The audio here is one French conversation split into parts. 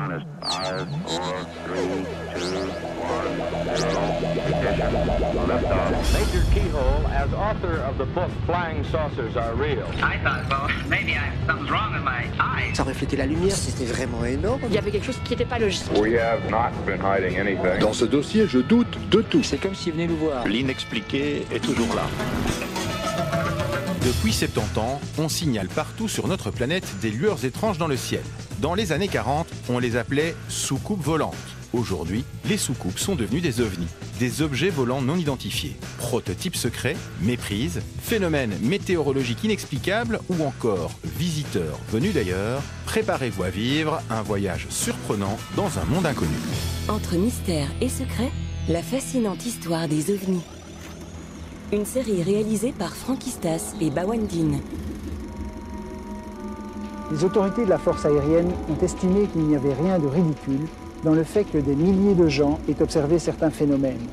minutes. 5, 4, 3, 2, 1, 0. Ignition. Liftoff. Major Keyhole, as author of the book Flying Saucers Are Real. I thought, well, maybe something's wrong with my eyes. Ça reflétait la lumière, c'était vraiment énorme. Il y avait quelque chose qui n'était pas logique. We have not been hiding anything. Dans ce dossier, je doute de tout. C'est comme s'il venait nous voir. L'inexpliqué est toujours là. Depuis 70 ans, on signale partout sur notre planète des lueurs étranges dans le ciel. Dans les années 40, on les appelait soucoupes volantes. Aujourd'hui, les soucoupes sont devenues des ovnis, des objets volants non identifiés. Prototypes secrets, méprises, phénomènes météorologiques inexplicables ou encore visiteurs venus d'ailleurs, préparez-vous à vivre un voyage surprenant dans un monde inconnu. Entre mystère et secret, la fascinante histoire des ovnis. Une série réalisée par Frankistas et Bawandine. Les autorités de la force aérienne ont estimé qu'il n'y avait rien de ridicule dans le fait que des milliers de gens aient observé certains phénomènes.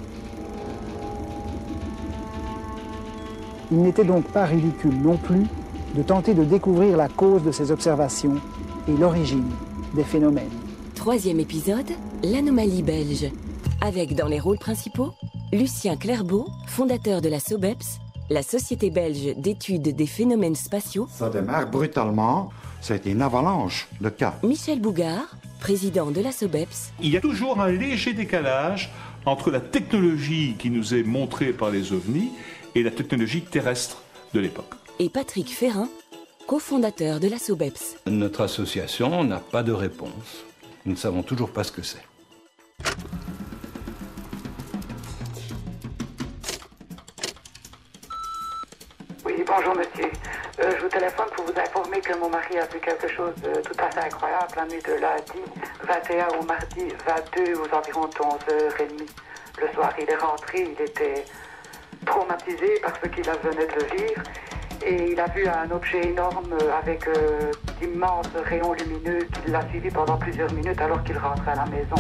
Il n'était donc pas ridicule non plus de tenter de découvrir la cause de ces observations et l'origine des phénomènes. 3e épisode, l'anomalie belge. Avec dans les rôles principaux, Lucien Clerbeau, fondateur de la SOBEPS, la Société belge d'études des phénomènes spatiaux. Ça démarre brutalement, ça a été une avalanche, le cas. Michel Bougard, président de la SOBEPS. Il y a toujours un léger décalage entre la technologie qui nous est montrée par les ovnis et la technologie terrestre de l'époque. Et Patrick Ferrin, cofondateur de la SOBEPS. Notre association n'a pas de réponse. Nous ne savons toujours pas ce que c'est. Oui, bonjour monsieur. Je vous téléphone pour vous informer que mon mari a vu quelque chose de tout à fait incroyable la nuit de lundi 21 au mardi 22 aux environs de 11h30. Le soir, il est rentré, il était traumatisé par ce qu'il venait de vivre et il a vu un objet énorme avec d'immenses rayons lumineux qui l'a suivi pendant plusieurs minutes alors qu'il rentrait à la maison.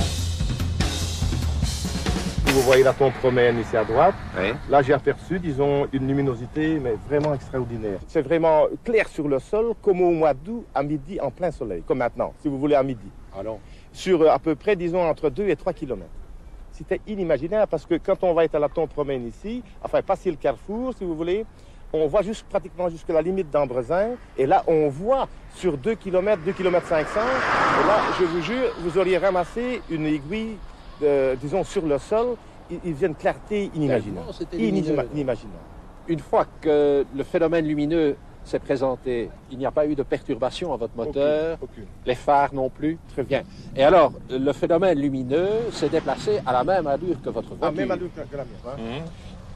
Vous voyez la tombe romaine ici à droite. Oui. Là, j'ai aperçu, disons, une luminosité, mais vraiment extraordinaire. C'est vraiment clair sur le sol, comme au mois d'août, à midi, en plein soleil, comme maintenant, si vous voulez, à midi. Alors. Sur à peu près, disons, entre 2 et 3 kilomètres. C'était inimaginaire, parce que quand on va être à la tombe romaine ici, enfin, passer le carrefour, si vous voulez, on voit pratiquement jusqu'à la limite d'Ambresin, et là, on voit sur 2 km, 2 km 500, et là, je vous jure, vous auriez ramassé une aiguille disons, sur le sol, il vient de clarté inimaginable. Inimaginable. Une fois que le phénomène lumineux s'est présenté, il n'y a pas eu de perturbation à votre moteur, aucune. Les phares non plus. Très bien. Et alors, le phénomène lumineux s'est déplacé à la même allure que votre voiture. À la même allure que la mienne.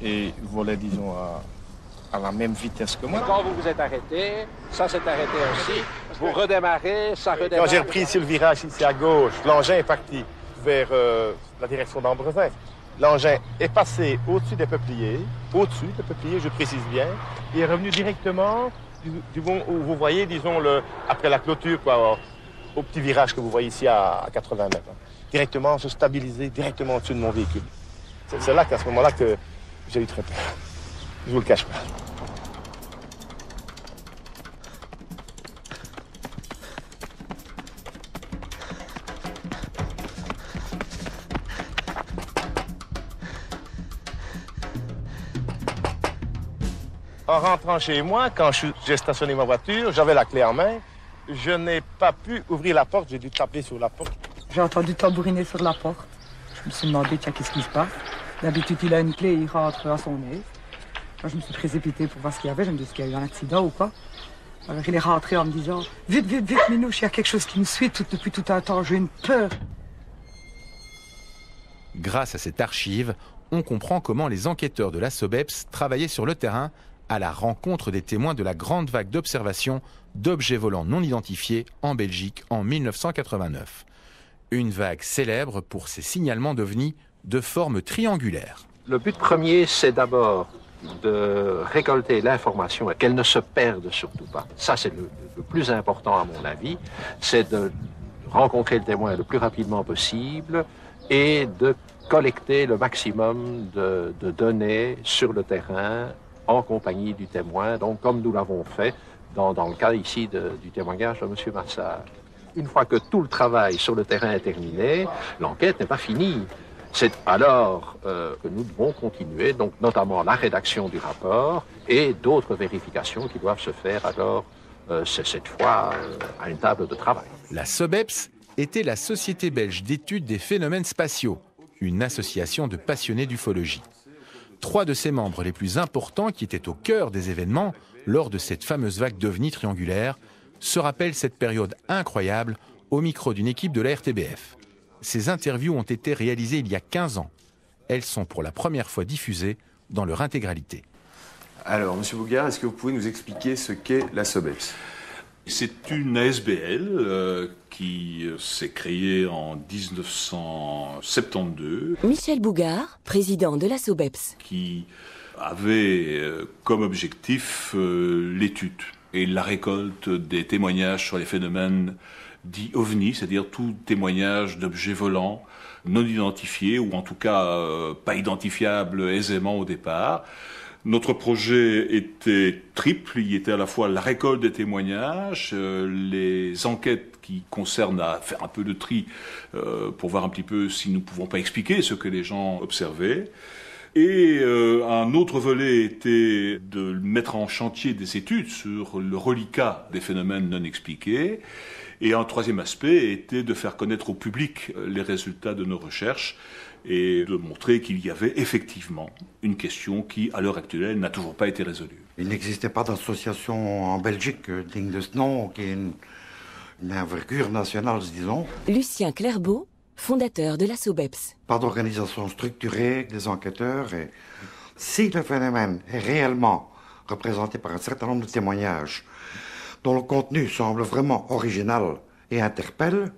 Et volait, disons, à la même vitesse que moi. Et quand vous vous êtes arrêté, ça s'est arrêté aussi. Vous redémarrez, ça redémarre. Quand j'ai repris ici le virage, ici à gauche, l'engin est parti vers la direction d'Ambresin. L'engin est passé au-dessus des peupliers, je précise bien, et est revenu directement du bon où vous voyez, disons, après la clôture, quoi, au petit virage que vous voyez ici à 80 mètres. Directement se stabiliser directement au-dessus de mon véhicule. C'est là qu'à ce moment-là que j'ai eu très peur. Je vous le cache pas. En rentrant chez moi, quand j'ai stationné ma voiture, j'avais la clé en main. Je n'ai pas pu ouvrir la porte, j'ai dû taper sur la porte. J'ai entendu tambouriner sur la porte. Je me suis demandé, tiens, qu'est-ce qui se passe? D'habitude, il a une clé, il rentre à son aise. Moi, je me suis précipitée pour voir ce qu'il y avait. Je me dis, est-ce qu'il y a eu un accident ou quoi? Alors, il est rentré en me disant, vite, vite, vite, Minouche, il y a quelque chose qui me suit depuis tout un temps. J'ai une peur. Grâce à cette archive, on comprend comment les enquêteurs de la SOBEPS travaillaient sur le terrain à la rencontre des témoins de la grande vague d'observation d'objets volants non identifiés en Belgique en 1989. Une vague célèbre pour ses signalements d'ovnis de forme triangulaire. Le but premier, c'est d'abord de récolter l'information et qu'elle ne se perde surtout pas. Ça, c'est le plus important à mon avis, c'est de rencontrer le témoin le plus rapidement possible et de collecter le maximum de données sur le terrain en compagnie du témoin, donc comme nous l'avons fait dans le cas ici du témoignage de M. Massard. Une fois que tout le travail sur le terrain est terminé, l'enquête n'est pas finie. C'est alors que nous devons continuer, donc notamment la rédaction du rapport et d'autres vérifications qui doivent se faire alors, cette fois, à une table de travail. La SOBEPS était la Société belge d'études des phénomènes spatiaux, une association de passionnés d'ufologie. 3 de ses membres les plus importants, qui étaient au cœur des événements lors de cette fameuse vague d'ovnis triangulaires, se rappellent cette période incroyable au micro d'une équipe de la RTBF. Ces interviews ont été réalisées il y a 15 ans. Elles sont pour la première fois diffusées dans leur intégralité. Alors, M. Bougard, est-ce que vous pouvez nous expliquer ce qu'est la SOBEPS ? C'est une ASBL qui s'est créée en 1972. Michel Bougard, président de la SOBEPS. Qui avait comme objectif l'étude et la récolte des témoignages sur les phénomènes dits ovnis, c'est-à-dire tout témoignage d'objets volants non identifiés ou en tout cas pas identifiables aisément au départ. Notre projet était triple, il y était à la fois la récolte des témoignages, les enquêtes qui concernent à faire un peu de tri pour voir un petit peu si nous ne pouvons pas expliquer ce que les gens observaient. Et un autre volet était de mettre en chantier des études sur le reliquat des phénomènes non expliqués. Et un troisième aspect était de faire connaître au public les résultats de nos recherches et de montrer qu'il y avait effectivement une question qui, à l'heure actuelle, n'a toujours pas été résolue. Il n'existait pas d'association en Belgique digne de ce nom, qui ait une envergure nationale, disons. Lucien Clerbeau, fondateur de la SOBEPS. Pas d'organisation structurée, des enquêteurs. Et si le phénomène est réellement représenté par un certain nombre de témoignages dont le contenu semble vraiment original et interpelle,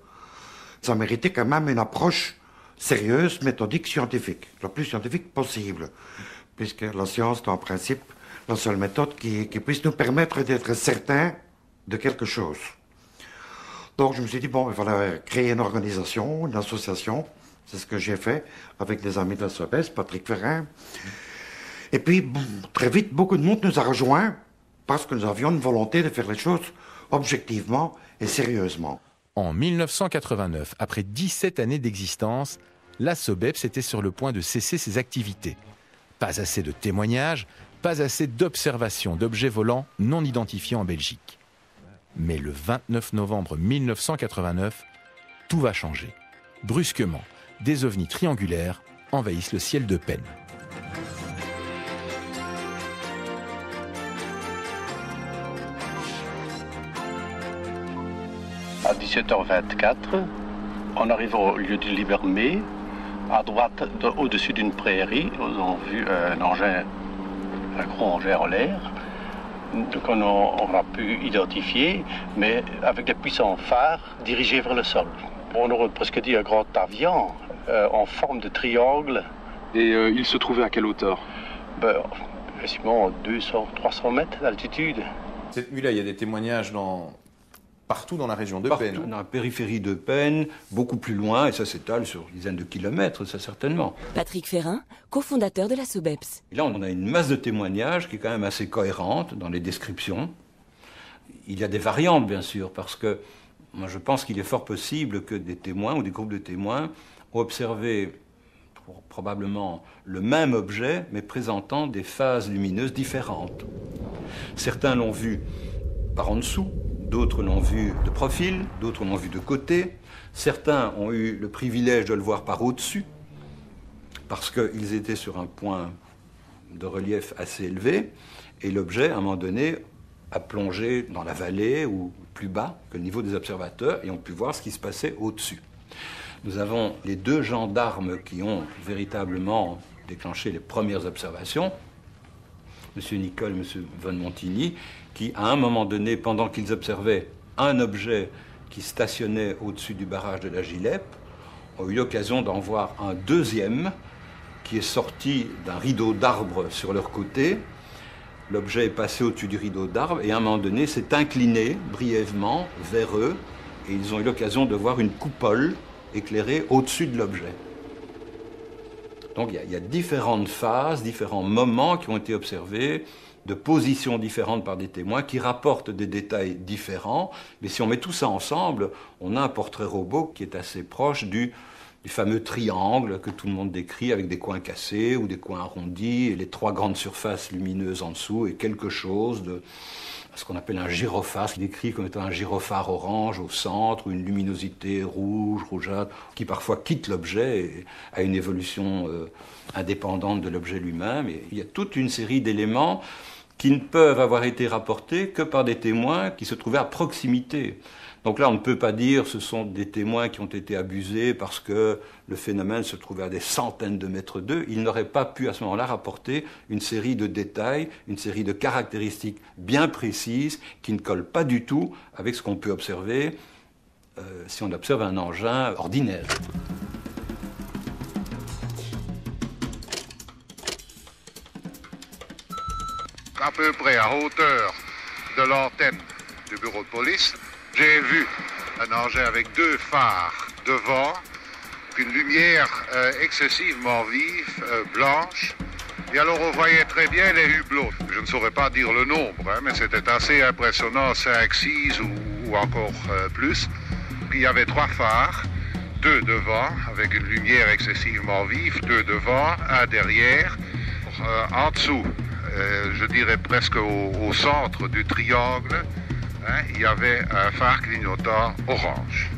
ça méritait quand même une approche sérieuse, méthodique, scientifique, la plus scientifique possible, puisque la science est en principe la seule méthode qui puisse nous permettre d'être certains de quelque chose. Donc je me suis dit, bon, il fallait créer une organisation, une association, c'est ce que j'ai fait avec des amis de la SOBEPS, Patrick Ferrin. Et puis, très vite, beaucoup de monde nous a rejoints parce que nous avions une volonté de faire les choses objectivement et sérieusement. En 1989, après 17 années d'existence, la SOBEPS était sur le point de cesser ses activités. Pas assez de témoignages, pas assez d'observations d'objets volants non identifiés en Belgique. Mais le 29 novembre 1989, tout va changer. Brusquement, des ovnis triangulaires envahissent le ciel de Penn. À 17h24, on arrive au lieu du Libermé. À droite, au-dessus d'une prairie, on a vu un gros engin en l'air qu'on aura pu identifier, mais avec des puissants phares dirigés vers le sol. On aurait presque dit un grand avion en forme de triangle. Et il se trouvait à quelle hauteur? Quasiment 200-300 mètres d'altitude. Cette nuit-là, il y a des témoignages partout dans la région de Penn. Dans la périphérie de Penn, beaucoup plus loin, et ça s'étale sur une dizaine de kilomètres, ça certainement. Patrick Ferrin, cofondateur de la SOBEPS. Et là, on a une masse de témoignages qui est quand même assez cohérente dans les descriptions. Il y a des variantes, bien sûr, parce que moi, je pense qu'il est fort possible que des témoins ou des groupes de témoins ont observé probablement le même objet, mais présentant des phases lumineuses différentes. Certains l'ont vu par en dessous, d'autres l'ont vu de profil, d'autres l'ont vu de côté. Certains ont eu le privilège de le voir par au-dessus, parce qu'ils étaient sur un point de relief assez élevé, et l'objet, à un moment donné, a plongé dans la vallée ou plus bas que le niveau des observateurs, et ont pu voir ce qui se passait au-dessus. Nous avons les 2 gendarmes qui ont véritablement déclenché les premières observations, M. Nicole et M. Von Montigny, qui, à un moment donné, pendant qu'ils observaient un objet qui stationnait au-dessus du barrage de la Gilep, ont eu l'occasion d'en voir un deuxième qui est sorti d'un rideau d'arbres sur leur côté. L'objet est passé au-dessus du rideau d'arbres et, à un moment donné, s'est incliné brièvement vers eux et ils ont eu l'occasion de voir une coupole éclairée au-dessus de l'objet. Donc il y a différentes phases, différents moments qui ont été observés de positions différentes par des témoins qui rapportent des détails différents. Mais si on met tout ça ensemble, on a un portrait robot qui est assez proche du fameux triangle que tout le monde décrit avec des coins cassés ou des coins arrondis et les 3 grandes surfaces lumineuses en dessous et quelque chose de ce qu'on appelle un gyrophare, décrit comme étant un gyrophare orange au centre ou une luminosité rouge, rougeâtre, qui parfois quitte l'objet et a une évolution indépendante de l'objet lui-même. Et il y a toute une série d'éléments qui ne peuvent avoir été rapportés que par des témoins qui se trouvaient à proximité. Donc là, on ne peut pas dire que ce sont des témoins qui ont été abusés parce que le phénomène se trouvait à des centaines de mètres d'eux. Ils n'auraient pas pu à ce moment-là rapporter une série de détails, une série de caractéristiques bien précises qui ne collent pas du tout avec ce qu'on peut observer si on observe un engin ordinaire. À peu près à hauteur de l'antenne du bureau de police, j'ai vu un engin avec 2 phares devant, une lumière excessivement vive, blanche. Et alors on voyait très bien les hublots. Je ne saurais pas dire le nombre, hein, mais c'était assez impressionnant, 5, 6 ou encore plus. Puis il y avait 3 phares, 2 devant, avec une lumière excessivement vive, 2 devant, 1 derrière. En dessous, je dirais presque au centre du triangle, hein, il y avait un phare clignotant orange.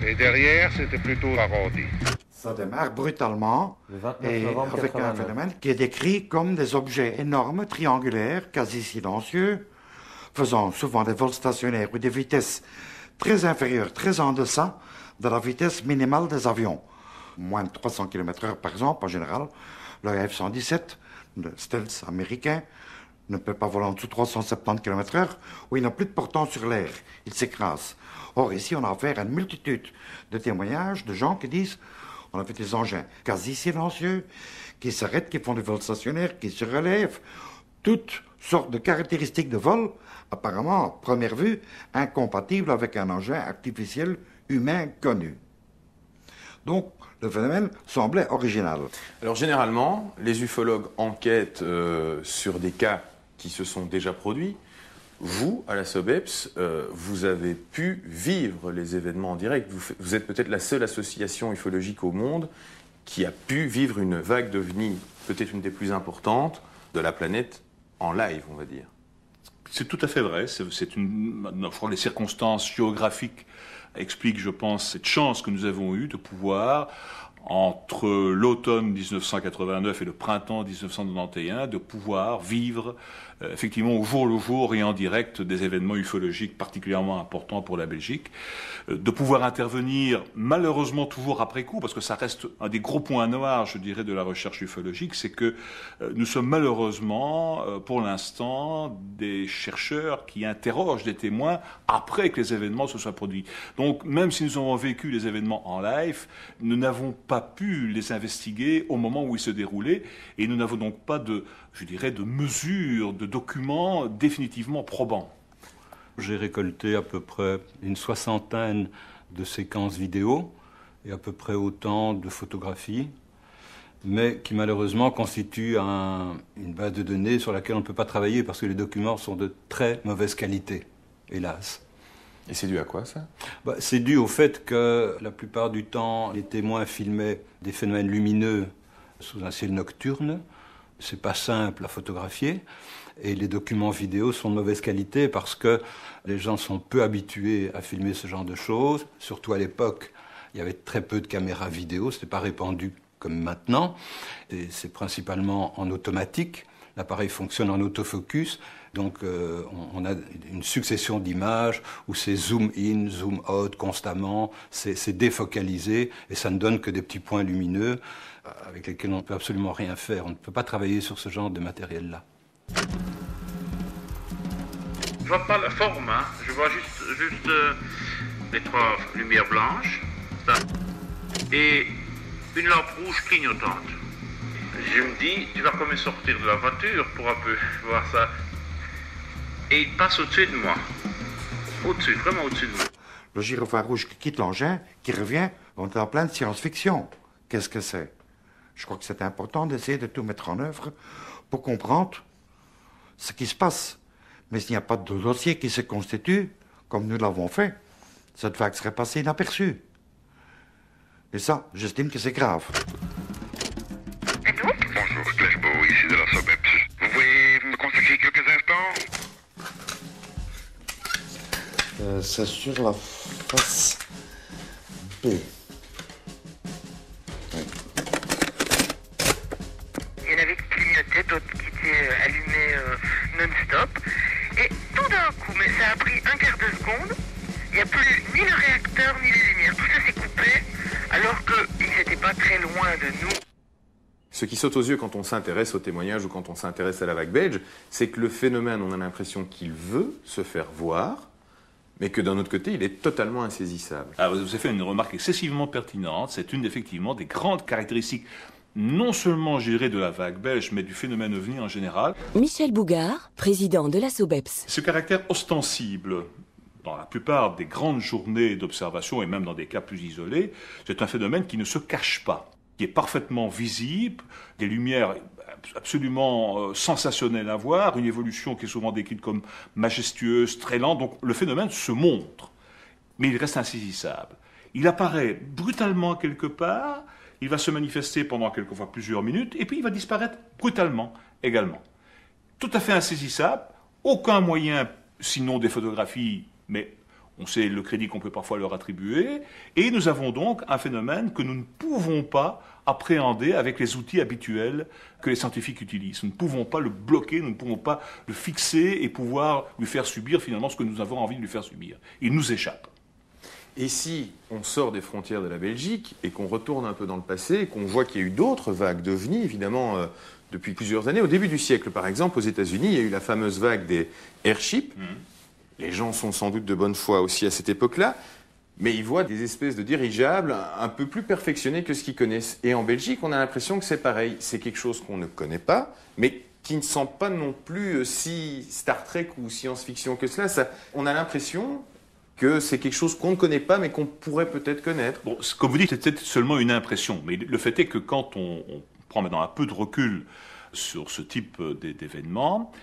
Et derrière, c'était plutôt arrondi. Ça démarre brutalement et novembre avec 89. un phénomène qui est décrit comme des objets énormes, triangulaires, quasi silencieux, faisant souvent des vols stationnaires ou des vitesses très inférieures, très en deçà de la vitesse minimale des avions. Moins de 300 km/h par exemple, en général. Le F-117, le stealth américain, ne peut pas voler en dessous de 370 km/h, où il n'a plus de portant sur l'air, il s'écrase. Or, ici, on a affaire à une multitude de témoignages de gens qui disent on a fait des engins quasi silencieux, qui s'arrêtent, qui font des vols stationnaires, qui se relèvent, toutes sortes de caractéristiques de vol, apparemment, à première vue, incompatibles avec un engin artificiel humain connu. Donc, le phénomène semblait original. Alors généralement, les ufologues enquêtent sur des cas qui se sont déjà produits. Vous, à la SOBEPS, vous avez pu vivre les événements en direct. Vous êtes peut-être la seule association ufologique au monde qui a pu vivre une vague d'OVNI, peut-être une des plus importantes de la planète, en live, on va dire. C'est tout à fait vrai. Les circonstances géographiques expliquent, je pense, cette chance que nous avons eue de pouvoir, entre l'automne 1989 et le printemps 1991, de pouvoir vivre effectivement au jour le jour et en direct des événements ufologiques particulièrement importants pour la Belgique, de pouvoir intervenir malheureusement toujours après coup, parce que ça reste un des gros points noirs, je dirais, de la recherche ufologique, c'est que nous sommes malheureusement pour l'instant des chercheurs qui interrogent des témoins après que les événements se soient produits. Donc même si nous avons vécu les événements en live, nous n'avons pas pu les investiguer au moment où ils se déroulaient, et nous n'avons donc pas de mesures, de documents définitivement probants. J'ai récolté à peu près une 60aine de séquences vidéo et à peu près autant de photographies, mais qui malheureusement constituent une base de données sur laquelle on ne peut pas travailler parce que les documents sont de très mauvaise qualité, hélas. Et c'est dû à quoi, ça ? C'est dû au fait que la plupart du temps, les témoins filmaient des phénomènes lumineux sous un ciel nocturne. C'est pas simple à photographier. Et les documents vidéo sont de mauvaise qualité parce que les gens sont peu habitués à filmer ce genre de choses. Surtout à l'époque, il y avait très peu de caméras vidéo, c'était pas répandu comme maintenant. Et c'est principalement en automatique. L'appareil fonctionne en autofocus. Donc on a une succession d'images où c'est zoom in, zoom out constamment, c'est défocalisé et ça ne donne que des petits points lumineux avec lesquels on ne peut absolument rien faire. On ne peut pas travailler sur ce genre de matériel-là. Je vois pas la forme, hein. Je vois juste les 3 lumières blanches ça, et une lampe rouge clignotante. Je me dis, tu vas quand même sortir de la voiture pour un peu voir ça. Et il passe au-dessus de moi. Au-dessus, vraiment au-dessus de moi. Le gyrophare rouge qui quitte l'engin, qui revient, on est en pleine science-fiction. Qu'est-ce que c'est ? Je crois que c'est important d'essayer de tout mettre en œuvre pour comprendre ce qui se passe. Mais s'il n'y a pas de dossier qui se constitue, comme nous l'avons fait, cette vague serait passée inaperçue. Et ça, j'estime que c'est grave. Bonjour, Clairbeau, ici de la SOBEPS. Vous pouvez me consacrer quelques instants? C'est sur la face B. Il y en avait qui clignotaient, d'autres qui étaient allumés non-stop. Et tout d'un coup, mais ça a pris un quart de seconde, il n'y a plus ni le réacteur ni les lumières. Tout ça s'est coupé, alors qu'ils n'étaient pas très loin de nous. Ce qui saute aux yeux quand on s'intéresse aux témoignages ou quand on s'intéresse à la vague belge, c'est que le phénomène, on a l'impression qu'il veut se faire voir, mais que d'un autre côté, il est totalement insaisissable. Ah, vous avez fait une remarque excessivement pertinente. C'est effectivement des grandes caractéristiques, non seulement, je dirais, de la vague belge, mais du phénomène OVNI en général. Michel Bougard, président de la SOBEPS. Ce caractère ostensible, dans la plupart des grandes journées d'observation, et même dans des cas plus isolés, c'est un phénomène qui ne se cache pas, qui est parfaitement visible, des lumières absolument sensationnelles à voir, une évolution qui est souvent décrite comme majestueuse, très lente. Donc le phénomène se montre, mais il reste insaisissable. Il apparaît brutalement quelque part, il va se manifester pendant quelquefois plusieurs minutes, et puis il va disparaître brutalement également. Tout à fait insaisissable, aucun moyen, sinon des photographies, mais on sait le crédit qu'on peut parfois leur attribuer, et nous avons donc un phénomène que nous ne pouvons pas appréhender avec les outils habituels que les scientifiques utilisent. Nous ne pouvons pas le bloquer, nous ne pouvons pas le fixer et pouvoir lui faire subir finalement ce que nous avons envie de lui faire subir. Il nous échappe. Et si on sort des frontières de la Belgique et qu'on retourne un peu dans le passé et qu'on voit qu'il y a eu d'autres vagues d'OVNI, évidemment, depuis plusieurs années, au début du siècle par exemple, aux États-Unis, il y a eu la fameuse vague des airships. Les gens sont sans doute de bonne foi aussi à cette époque-là, mais ils voient des espèces de dirigeables un peu plus perfectionnés que ce qu'ils connaissent. Et en Belgique, on a l'impression que c'est pareil. C'est quelque chose qu'on ne connaît pas, mais qui ne sent pas non plus si Star Trek ou science-fiction que cela. On a l'impression que c'est quelque chose qu'on ne connaît pas, mais qu'on pourrait peut-être connaître. Bon, comme vous dites, c'est peut-être seulement une impression, mais le fait est que quand on prend maintenant un peu de recul sur ce type d'événements,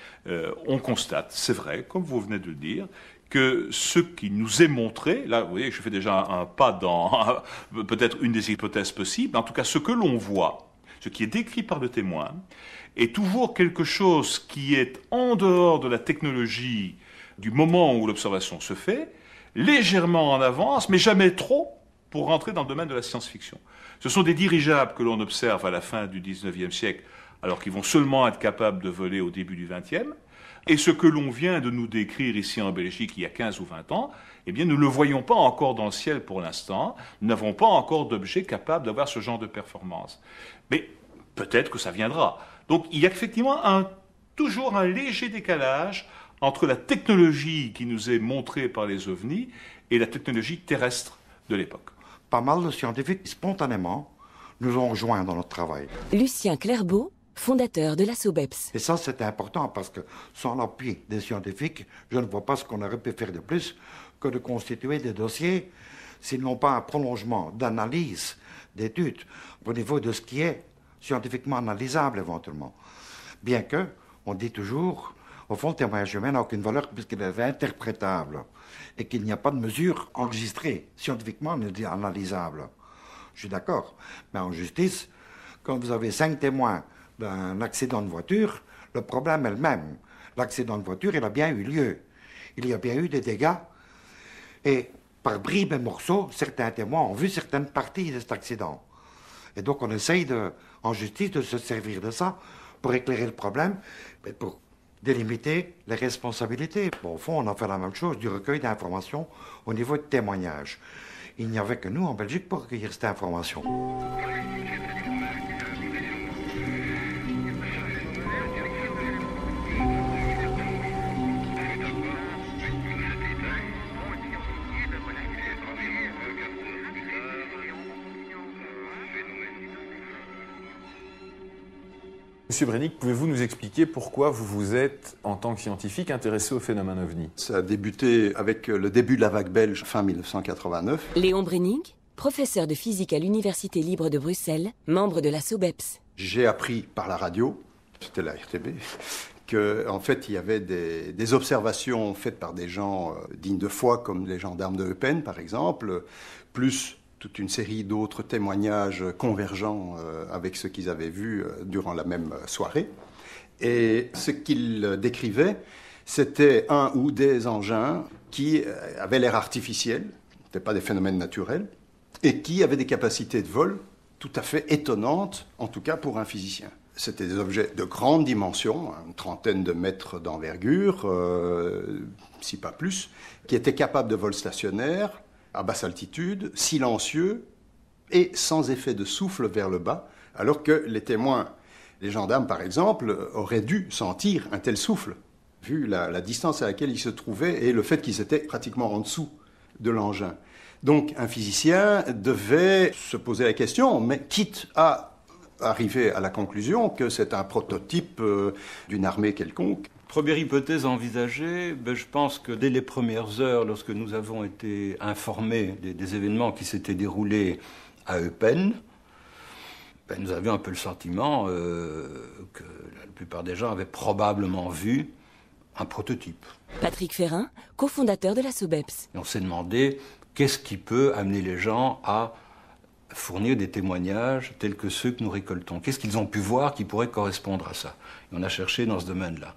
on constate, c'est vrai, comme vous venez de le dire, que ce qui nous est montré, là, vous voyez, je fais déjà un pas dans peut-être une des hypothèses possibles, en tout cas, ce que l'on voit, ce qui est décrit par le témoin, est toujours quelque chose qui est en dehors de la technologie du moment où l'observation se fait, légèrement en avance, mais jamais trop pour rentrer dans le domaine de la science-fiction. Ce sont des dirigeables que l'on observe à la fin du 19e siècle, alors qu'ils vont seulement être capables de voler au début du 20e. Et ce que l'on vient de nous décrire ici en Belgique il y a 15 ou 20 ans, eh bien, nous ne le voyons pas encore dans le ciel pour l'instant. Nous n'avons pas encore d'objet capable d'avoir ce genre de performance. Mais peut-être que ça viendra. Donc, il y a effectivement toujours un léger décalage entre la technologie qui nous est montrée par les OVNI et la technologie terrestre de l'époque. Pas mal de scientifiques, spontanément, nous ont rejoints dans notre travail. Lucien Clairbeau, fondateur de la SOBEPS. Et ça, c'était important parce que sans l'appui des scientifiques, je ne vois pas ce qu'on aurait pu faire de plus que de constituer des dossiers, s'ils n'ont pas un prolongement d'analyse, d'études, au niveau de ce qui est scientifiquement analysable éventuellement. Bien que, on dit toujours, au fond, le témoignage humain n'a aucune valeur puisqu'il est interprétable et qu'il n'y a pas de mesure enregistrée, scientifiquement analysable. Je suis d'accord, mais en justice, quand vous avez 5 témoins d'un accident de voiture, le problème est le même. L'accident de voiture, il a bien eu lieu. Il y a bien eu des dégâts. Et par bribes et morceaux, certains témoins ont vu certaines parties de cet accident. Et donc on essaye, en justice, de se servir de ça pour éclairer le problème, mais pour délimiter les responsabilités. Bon, au fond, on a fait la même chose, du recueil d'informations au niveau de témoignages. Il n'y avait que nous en Belgique pour recueillir cette information. Monsieur Brennick, pouvez-vous nous expliquer pourquoi vous vous êtes, en tant que scientifique, intéressé au phénomène OVNI? Ça a débuté avec le début de la vague belge, fin 1989. Léon Brennick, professeur de physique à l'Université libre de Bruxelles, membre de la SOBEPS. J'ai appris par la radio, c'était la RTB, qu'en fait, il y avait des observations faites par des gens dignes de foi, comme les gendarmes de Eupen, par exemple, plus toute une série d'autres témoignages convergents avec ce qu'ils avaient vu durant la même soirée. Et ce qu'ils décrivaient, c'était un ou des engins qui avaient l'air artificiels, n'étaient pas des phénomènes naturels, et qui avaient des capacités de vol tout à fait étonnantes, en tout cas pour un physicien. C'était des objets de grande dimension, une trentaine de mètres d'envergure, si pas plus, qui étaient capables de vol stationnaire, à basse altitude, silencieux et sans effet de souffle vers le bas, alors que les témoins, les gendarmes par exemple, auraient dû sentir un tel souffle, vu la distance à laquelle ils se trouvaient et le fait qu'ils étaient pratiquement en dessous de l'engin. Donc un physicien devait se poser la question, mais quitte à arriver à la conclusion que c'est un prototype d'une armée quelconque. Première hypothèse envisagée, je pense que dès les premières heures, lorsque nous avons été informés des événements qui s'étaient déroulés à Eupen, nous avions un peu le sentiment que la plupart des gens avaient probablement vu un prototype. Patrick Ferrin, cofondateur de la SOBEPS. Et on s'est demandé qu'est-ce qui peut amener les gens à fournir des témoignages tels que ceux que nous récoltons. Qu'est-ce qu'ils ont pu voir qui pourrait correspondre à ça? Et on a cherché dans ce domaine-là.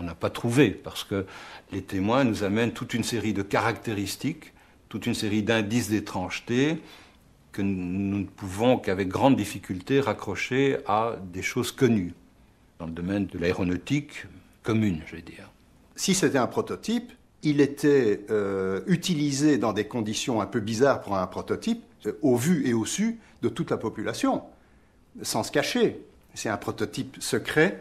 On n'a pas trouvé, parce que les témoins nous amènent toute une série de caractéristiques, toute une série d'indices d'étrangeté que nous ne pouvons qu'avec grande difficulté raccrocher à des choses connues, dans le domaine de l'aéronautique commune, je vais dire. Si c'était un prototype, il était utilisé dans des conditions un peu bizarres pour un prototype, au vu et au su de toute la population, sans se cacher. C'est un prototype secret,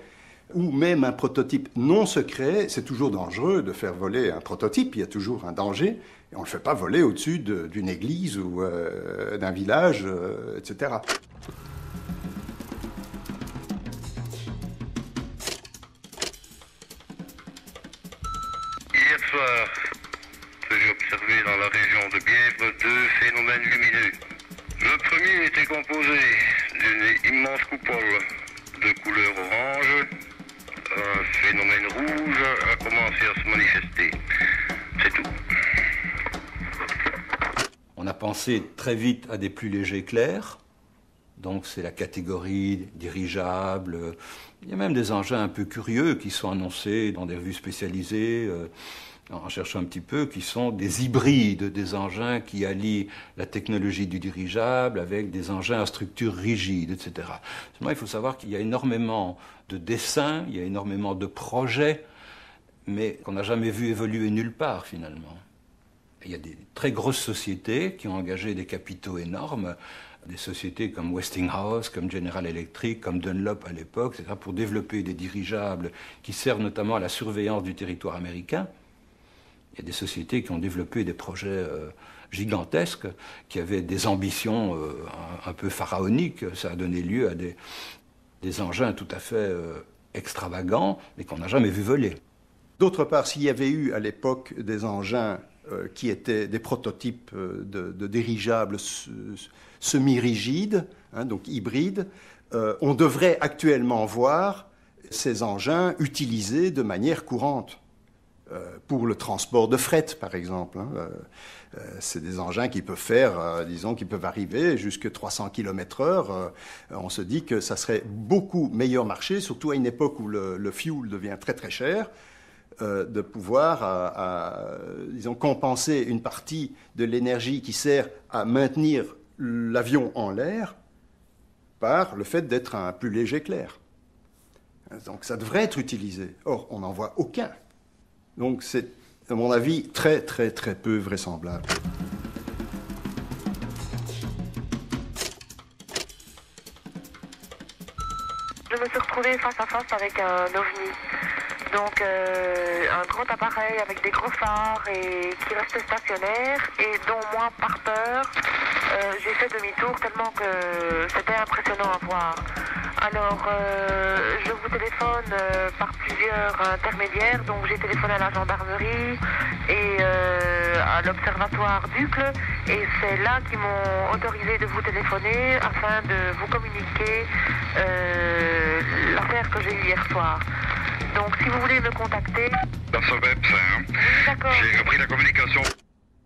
ou même un prototype non secret. C'est toujours dangereux de faire voler un prototype, il y a toujours un danger, et on ne le fait pas voler au-dessus d'une église ou d'un village, etc. Hier soir, j'ai observé dans la région de Bièvre 2 phénomènes lumineux. Le premier était composé d'une immense coupole de couleur orange. Un phénomène rouge a commencé à se manifester. C'est tout. On a pensé très vite à des plus légers éclairs. Donc c'est la catégorie dirigeable. Il y a même des engins un peu curieux qui sont annoncés dans des revues spécialisées, en cherchant un petit peu, qui sont des hybrides, des engins qui allient la technologie du dirigeable avec des engins à structure rigide, etc. Seulement, il faut savoir qu'il y a énormément de dessins, il y a énormément de projets, mais qu'on n'a jamais vu évoluer nulle part, finalement. Il y a des très grosses sociétés qui ont engagé des capitaux énormes, des sociétés comme Westinghouse, comme General Electric, comme Dunlop à l'époque, etc., pour développer des dirigeables qui servent notamment à la surveillance du territoire américain. Il y a des sociétés qui ont développé des projets gigantesques, qui avaient des ambitions un peu pharaoniques. Ça a donné lieu à des engins tout à fait extravagants, mais qu'on n'a jamais vu voler. D'autre part, s'il y avait eu à l'époque des engins qui étaient des prototypes de dirigeables semi-rigides, donc hybrides, on devrait actuellement voir ces engins utilisés de manière courante. Pour le transport de fret, par exemple. C'est des engins qui peuvent faire, disons, qui peuvent arriver jusqu'à 300 km/h. On se dit que ça serait beaucoup meilleur marché, surtout à une époque où le fuel devient très très cher, de pouvoir, disons, compenser une partie de l'énergie qui sert à maintenir l'avion en l'air par le fait d'être un plus léger éclair. Donc ça devrait être utilisé. Or, on n'en voit aucun. Donc c'est, à mon avis, très très très peu vraisemblable. Je me suis retrouvée face à face avec un OVNI. Donc un grand appareil avec des gros phares et qui restait stationnaire et dont moi, par peur, j'ai fait demi-tour tellement que c'était impressionnant à voir. Alors, je vous téléphone par plusieurs intermédiaires. Donc, j'ai téléphoné à la gendarmerie et à l'observatoire d'Uccle. Et c'est là qu'ils m'ont autorisé de vous téléphoner afin de vous communiquer l'affaire que j'ai eue hier soir. Donc si vous voulez me contacter... La SOBEPS, hein. D'accord. J'ai repris la communication.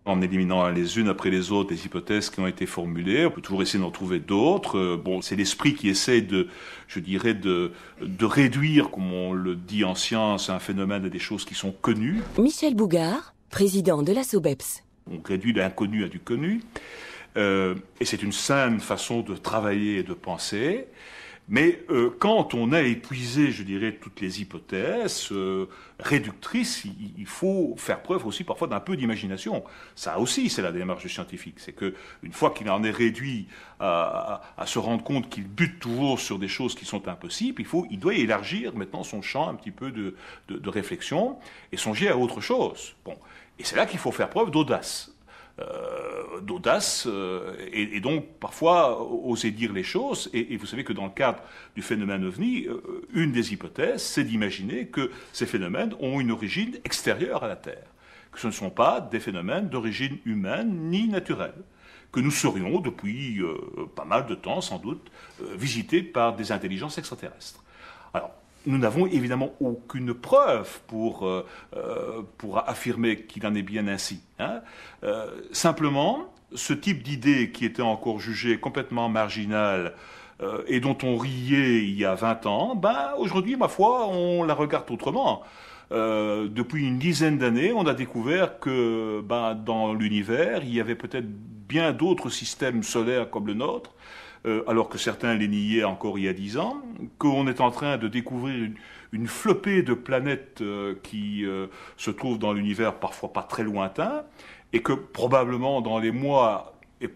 En éliminant les unes après les autres les hypothèses qui ont été formulées, on peut toujours essayer d'en trouver d'autres. Bon, c'est l'esprit qui essaie de réduire, comme on le dit en science, un phénomène à des choses qui sont connues. Michel Bougard, président de la SOBEPS. On réduit l'inconnu à du connu. Et c'est une saine façon de travailler et de penser. Mais quand on a épuisé, je dirais, toutes les hypothèses réductrices, il faut faire preuve aussi parfois d'un peu d'imagination. Ça aussi, c'est la démarche du scientifique. C'est que une fois qu'il en est réduit à se rendre compte qu'il bute toujours sur des choses qui sont impossibles, il doit élargir maintenant son champ un petit peu de réflexion et songer à autre chose. Bon, et c'est là qu'il faut faire preuve d'audace. Et donc parfois oser dire les choses. Et vous savez que dans le cadre du phénomène OVNI, une des hypothèses, c'est d'imaginer que ces phénomènes ont une origine extérieure à la Terre, que ce ne sont pas des phénomènes d'origine humaine ni naturelle, que nous serions depuis pas mal de temps sans doute visités par des intelligences extraterrestres. Alors, nous n'avons évidemment aucune preuve pour affirmer qu'il en est bien ainsi. Hein. Simplement, ce type d'idée qui était encore jugée complètement marginale et dont on riait il y a 20 ans, aujourd'hui, ma foi, on la regarde autrement. Depuis une dizaine d'années, on a découvert que dans l'univers, il y avait peut-être bien d'autres systèmes solaires comme le nôtre, alors que certains les niaient encore il y a 10 ans, qu'on est en train de découvrir une flopée de planètes qui se trouvent dans l'univers parfois pas très lointain, et que probablement dans les mois, et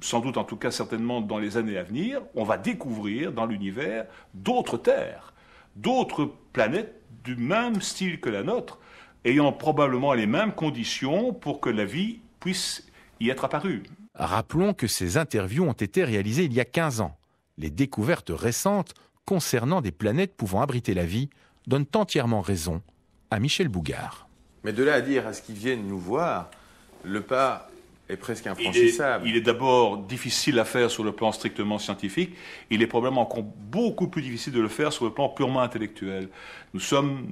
sans doute en tout cas certainement dans les années à venir, on va découvrir dans l'univers d'autres terres, d'autres planètes du même style que la nôtre, ayant probablement les mêmes conditions pour que la vie puisse y être apparue. Rappelons que ces interviews ont été réalisées il y a 15 ans. Les découvertes récentes concernant des planètes pouvant abriter la vie donnent entièrement raison à Michel Bougard. Mais de là à dire à ce qu'ils viennent nous voir, le pas est presque infranchissable. Il est d'abord difficile à faire sur le plan strictement scientifique. Il est probablement encore beaucoup plus difficile de le faire sur le plan purement intellectuel. Nous sommes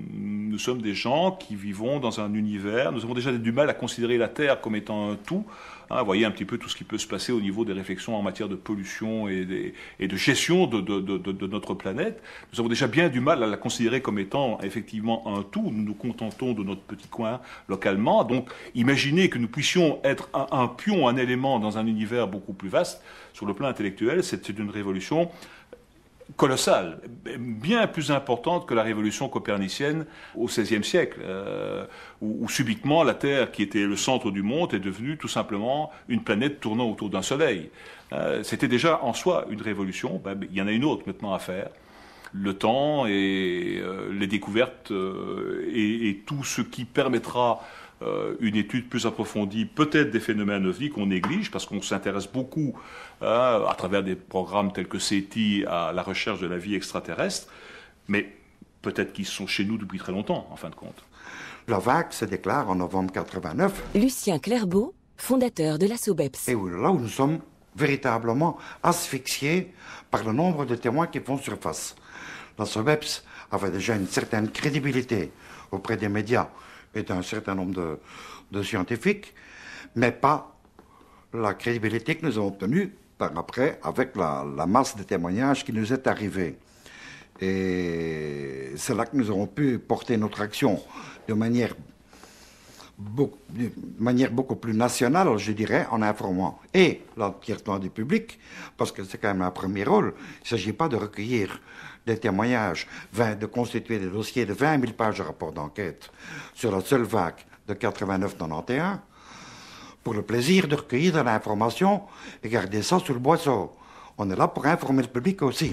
des gens qui vivons dans un univers. Nous avons déjà du mal à considérer la Terre comme étant un tout. Vous voyez un petit peu tout ce qui peut se passer au niveau des réflexions en matière de pollution et de gestion de notre planète. Nous avons déjà bien du mal à la considérer comme étant effectivement un tout. Nous nous contentons de notre petit coin localement. Donc imaginez que nous puissions être un pion, un élément dans un univers beaucoup plus vaste, sur le plan intellectuel, c'est une révolution colossale, bien plus importante que la révolution copernicienne au XVIe siècle, où subitement la Terre, qui était le centre du monde, est devenue tout simplement une planète tournant autour d'un soleil. C'était déjà en soi une révolution. Il y en a une autre maintenant à faire. Le temps et les découvertes et tout ce qui permettra une étude plus approfondie, peut-être des phénomènes OVNI qu'on néglige, parce qu'on s'intéresse beaucoup à travers des programmes tels que SETI à la recherche de la vie extraterrestre, mais peut-être qu'ils sont chez nous depuis très longtemps, en fin de compte. La vague se déclare en novembre 89. Lucien Clerbeau, fondateur de la SOBEPS. Et là où nous sommes véritablement asphyxiés par le nombre de témoins qui font surface. La SOBEPS avait déjà une certaine crédibilité auprès des médias et d'un certain nombre de scientifiques, mais pas la crédibilité que nous avons obtenue par après avec la masse de témoignages qui nous est arrivée. Et c'est là que nous avons pu porter notre action de manière beaucoup plus nationale, je dirais, en informant et l'entièreté du public, parce que c'est quand même un premier rôle. Il ne s'agit pas de recueillir des témoignages, de constituer des dossiers de 20 000 pages de rapport d'enquête sur la seule vague de 89-91, pour le plaisir de recueillir de l'information et garder ça sous le boisseau. On est là pour informer le public aussi.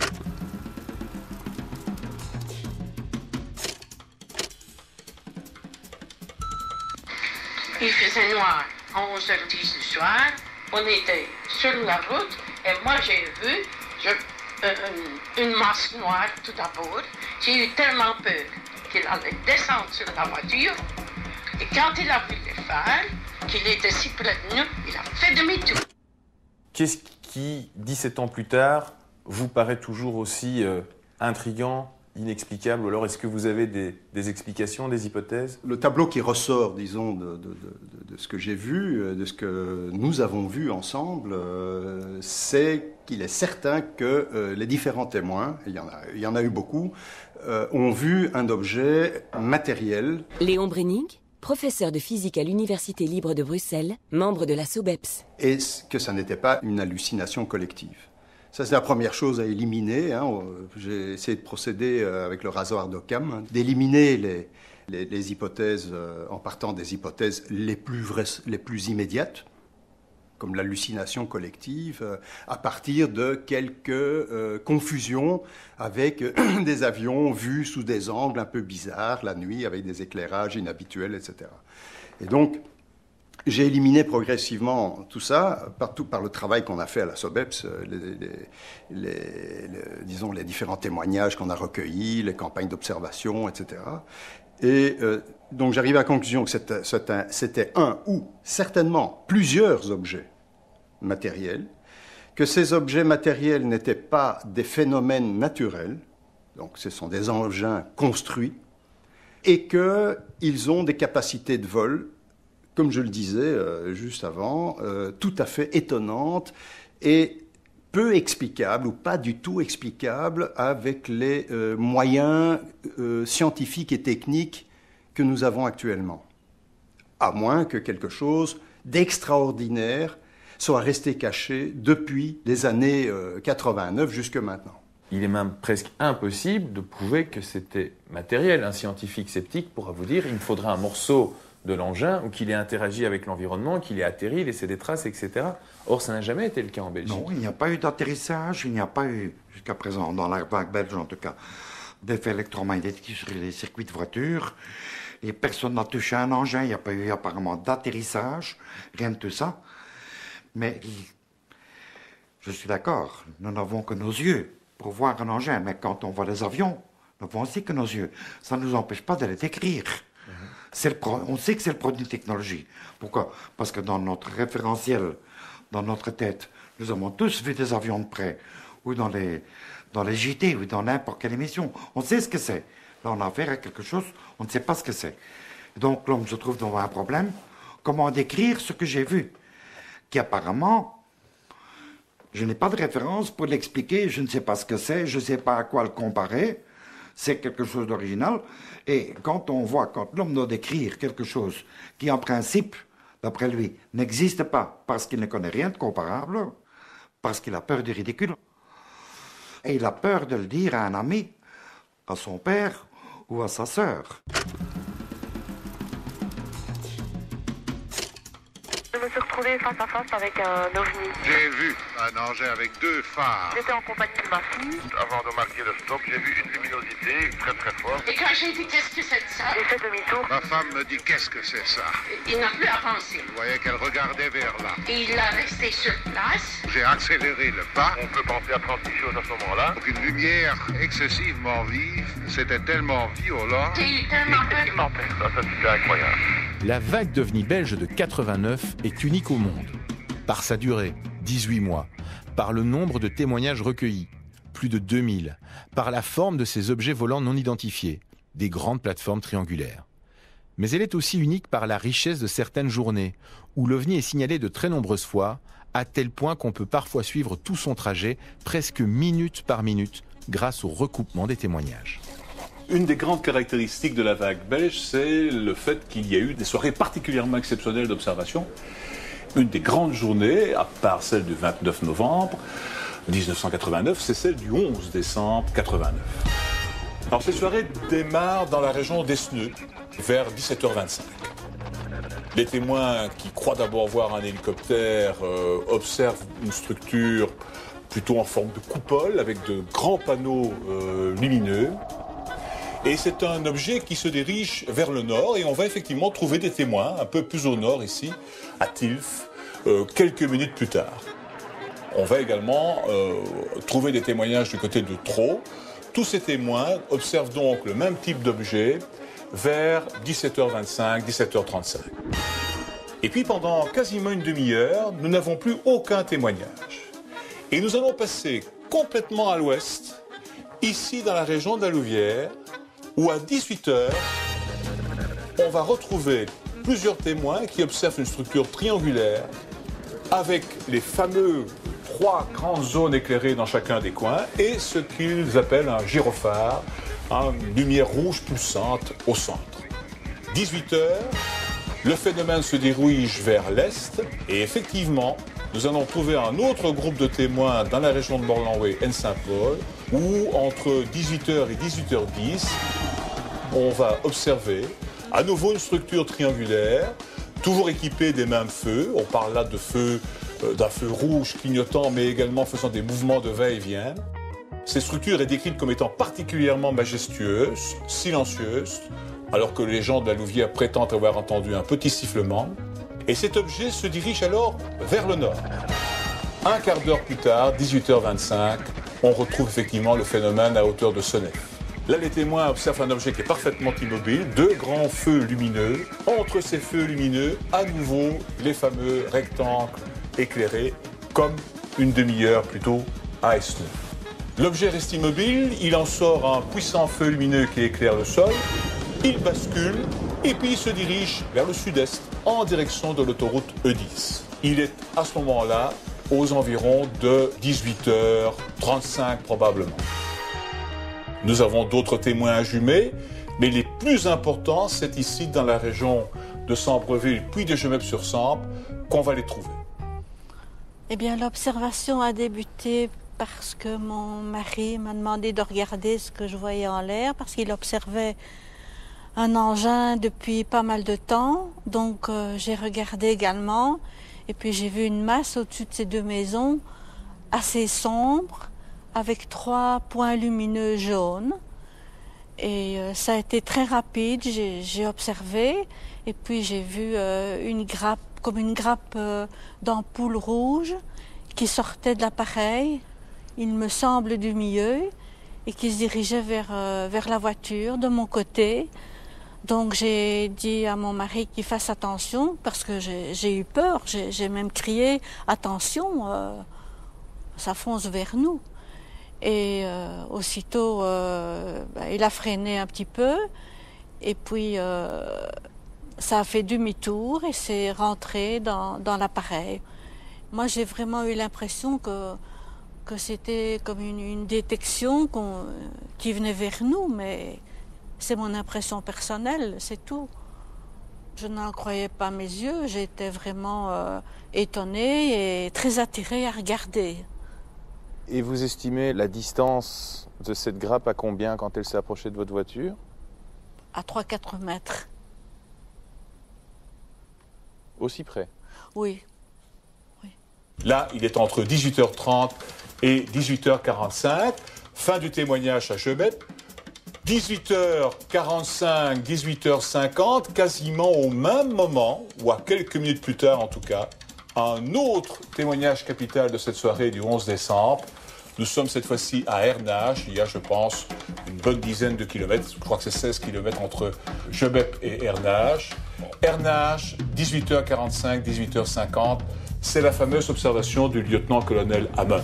Il faisait noir à 11h10 du soir, on était sur la route et moi j'ai vu une masse noire tout d'abord. J'ai eu tellement peur qu'il allait descendre sur la voiture et quand il a vu les phares, qu'il était si près de nous, il a fait demi-tour. Qu'est-ce qui, 17 ans plus tard, vous paraît toujours aussi intriguant inexplicable? Ou alors est-ce que vous avez des explications, des hypothèses? Le tableau qui ressort, disons, de ce que j'ai vu, de ce que nous avons vu ensemble, c'est qu'il est certain que les différents témoins, il y en a eu beaucoup, ont vu un objet matériel. Léon Brenning, professeur de physique à l'Université libre de Bruxelles, membre de la SOBEPS. Et que ça n'était pas une hallucination collective. Ça, c'est la première chose à éliminer. J'ai essayé de procéder avec le rasoir d'Occam, d'éliminer les hypothèses en partant des hypothèses les plus immédiates, comme l'hallucination collective, à partir de quelques confusions avec des avions vus sous des angles un peu bizarres la nuit, avec des éclairages inhabituels, etc. Et donc, j'ai éliminé progressivement tout ça, par le travail qu'on a fait à la SOBEPS, disons les différents témoignages qu'on a recueillis, les campagnes d'observation, etc. Et donc j'arrive à la conclusion que c'était un ou certainement plusieurs objets matériels, que ces objets matériels n'étaient pas des phénomènes naturels, donc ce sont des engins construits, et qu'ils ont des capacités de vol, comme je le disais juste avant, tout à fait étonnantes et peu explicables ou pas du tout explicables avec les moyens scientifiques et techniques que nous avons actuellement. À moins que quelque chose d'extraordinaire soit resté caché depuis les années 89 jusque maintenant. Il est même presque impossible de prouver que c'était matériel. Un scientifique sceptique pourra vous dire qu'il me faudrait un morceau de l'engin, ou qu'il ait interagi avec l'environnement, qu'il ait atterri, laissé des traces, etc. Or, ça n'a jamais été le cas en Belgique. Non, il n'y a pas eu d'atterrissage, il n'y a pas eu, jusqu'à présent, dans la vague belge en tout cas, d'effets électromagnétiques sur les circuits de voiture. Et personne n'a touché un engin, il n'y a pas eu apparemment d'atterrissage, rien de tout ça. Mais je suis d'accord, nous n'avons que nos yeux pour voir un engin, mais quand on voit les avions, nous n'avons aussi que nos yeux. Ça ne nous empêche pas de les décrire. On sait que c'est le produit de technologie. Pourquoi? Parce que dans notre référentiel, dans notre tête, nous avons tous vu des avions de près, ou dans les JT, ou dans n'importe quelle émission. On sait ce que c'est. Là, on a affaire à quelque chose, on ne sait pas ce que c'est. Donc, l'homme se trouve devant un problème. Comment décrire ce que j'ai vu? Qui apparemment, je n'ai pas de référence pour l'expliquer, je ne sais pas ce que c'est, je ne sais pas à quoi le comparer. C'est quelque chose d'original. Et quand l'homme doit décrire quelque chose qui, en principe, d'après lui, n'existe pas parce qu'il ne connaît rien de comparable, parce qu'il a peur du ridicule, et il a peur de le dire à un ami, à son père ou à sa sœur. Je me suis retrouvée face à face avec un ovni. J'ai vu un engin avec deux phares. J'étais en compagnie de ma fille. Avant de marquer le stop, j'ai vu une luminosité très très forte. Et quand j'ai dit qu'est-ce que c'est que ça, J'ai fait demi-tour. Ma femme me dit qu'est-ce que c'est ça? il n'a plus avancé. Je voyais qu'elle regardait vers là. Et il a resté sur place. J'ai accéléré le pas. On peut penser à 36 choses à ce moment-là. Donc une lumière excessivement vive, c'était tellement violent. J'ai eu tellement peur. Ça c'était incroyable. La vague d'OVNI belge de 89 est unique au monde. Par sa durée, 18 mois, par le nombre de témoignages recueillis, plus de 2000, par la forme de ces objets volants non identifiés, des grandes plateformes triangulaires. Mais elle est aussi unique par la richesse de certaines journées, où l'OVNI est signalé de très nombreuses fois, à tel point qu'on peut parfois suivre tout son trajet, presque minute par minute, grâce au recoupement des témoignages. Une des grandes caractéristiques de la vague belge, c'est le fait qu'il y a eu des soirées particulièrement exceptionnelles d'observation. Une des grandes journées, à part celle du 29 novembre 1989, c'est celle du 11 décembre 89. Alors ces soirées démarrent dans la région d'Esneux, vers 17h25. Les témoins qui croient d'abord voir un hélicoptère observent une structure plutôt en forme de coupole avec de grands panneaux lumineux. Et c'est un objet qui se dirige vers le nord et on va effectivement trouver des témoins un peu plus au nord ici, à Tilf, quelques minutes plus tard. On va également trouver des témoignages du côté de Troo. Tous ces témoins observent donc le même type d'objet vers 17h25, 17h35. Et puis pendant quasiment une demi-heure, nous n'avons plus aucun témoignage. Et nous allons passer complètement à l'ouest, ici dans la région de la Louvière, où à 18 h, on va retrouver plusieurs témoins qui observent une structure triangulaire avec les fameux 3 grandes zones éclairées dans chacun des coins et ce qu'ils appellent un gyrophare, une lumière rouge pulsante au centre. 18 h, le phénomène se dirige vers l'est et effectivement, nous allons trouver un autre groupe de témoins dans la région de Morlanway et Saint-Paul où entre 18 h et 18 h 10, on va observer à nouveau une structure triangulaire, toujours équipée des mêmes feux. On parle là de feu, d'un feu rouge clignotant, mais également faisant des mouvements de va-et-vient. Cette structure est décrite comme étant particulièrement majestueuse, silencieuse, alors que les gens de la Louvière prétendent avoir entendu un petit sifflement. Et cet objet se dirige alors vers le nord. Un quart d'heure plus tard, 18 h 25, on retrouve effectivement le phénomène à hauteur de Senef. Là, les témoins observent un objet qui est parfaitement immobile, 2 grands feux lumineux. Entre ces feux lumineux, à nouveau, les fameux rectangles éclairés, comme une demi-heure plutôt à S9. L'objet reste immobile, il en sort un puissant feu lumineux qui éclaire le sol, il bascule et puis il se dirige vers le sud-est en direction de l'autoroute E10. Il est à ce moment-là aux environs de 18 h 35 probablement. Nous avons d'autres témoins à jumer, mais les plus importants, c'est ici dans la région de Sambreville puis de Gemep-sur-Sambre qu'on va les trouver. Eh bien, l'observation a débuté parce que mon mari m'a demandé de regarder ce que je voyais en l'air, parce qu'il observait un engin depuis pas mal de temps. Donc j'ai regardé également, et puis j'ai vu une masse au-dessus de ces 2 maisons, assez sombre, avec 3 points lumineux jaunes. Et ça a été très rapide, j'ai observé, et puis j'ai vu une grappe, comme une grappe d'ampoule rouge qui sortait de l'appareil, il me semble du milieu, et qui se dirigeait vers la voiture de mon côté. Donc j'ai dit à mon mari qu'il fasse attention, parce que j'ai eu peur, j'ai même crié « Attention, ça fonce vers nous ». Et aussitôt, il a freiné un petit peu, et puis ça a fait demi-tour et c'est rentré dans l'appareil. Moi, j'ai vraiment eu l'impression que c'était comme une détection qui venait vers nous, mais c'est mon impression personnelle, c'est tout. Je n'en croyais pas mes yeux, j'étais vraiment étonnée et très attirée à regarder. Et vous estimez la distance de cette grappe à combien quand elle s'est approchée de votre voiture? À 3-4 mètres. Aussi près? Oui. Là, il est entre 18 h 30 et 18 h 45. Fin du témoignage à Gemep. 18 h 45, 18 h 50, quasiment au même moment, ou à quelques minutes plus tard en tout cas, un autre témoignage capital de cette soirée du 11 décembre. Nous sommes cette fois-ci à Ernage. Il y a, je pense, une bonne dizaine de kilomètres. Je crois que c'est 16 kilomètres entre Gemep et Ernage. Ernage, 18 h 45, 18 h 50. C'est la fameuse observation du lieutenant-colonel Hamon.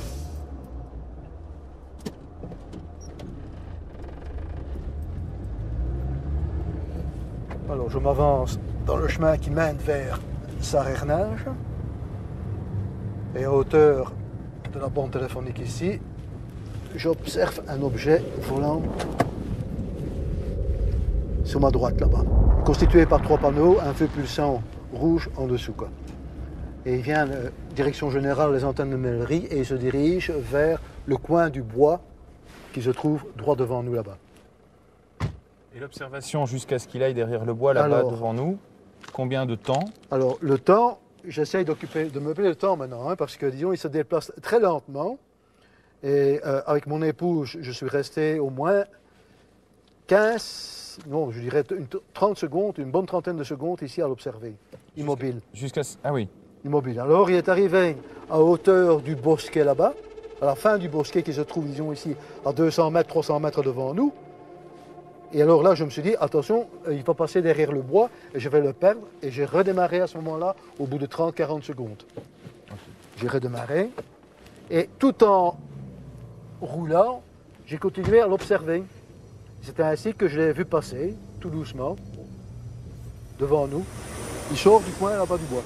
Alors, je m'avance dans le chemin qui mène vers Sarre-Ernage. Et à hauteur de la borne téléphonique ici, j'observe un objet volant sur ma droite là-bas, constitué par 3 panneaux, un feu pulsant rouge en dessous, quoi. Et il vient direction générale les antennes de mêlerie et il se dirige vers le coin du bois qui se trouve droit devant nous là-bas. Et l'observation jusqu'à ce qu'il aille derrière le bois là-bas devant nous, combien de temps? Alors le temps, j'essaye de meubler le temps maintenant, parce que disons il se déplace très lentement. Et avec mon épouse, je suis resté au moins 30 secondes, une bonne trentaine de secondes ici à l'observer, immobile. Ah oui. Immobile. Alors il est arrivé à hauteur du bosquet là-bas, à la fin du bosquet qui se trouve, disons ici, à 200 mètres, 300 mètres devant nous. Et alors là, je me suis dit, attention, il va passer derrière le bois et je vais le perdre. Et j'ai redémarré à ce moment-là, au bout de 30-40 secondes. J'ai redémarré et tout en roulant, j'ai continué à l'observer. C'est ainsi que je l'ai vu passer, tout doucement, devant nous. Il sort du coin là-bas du bois.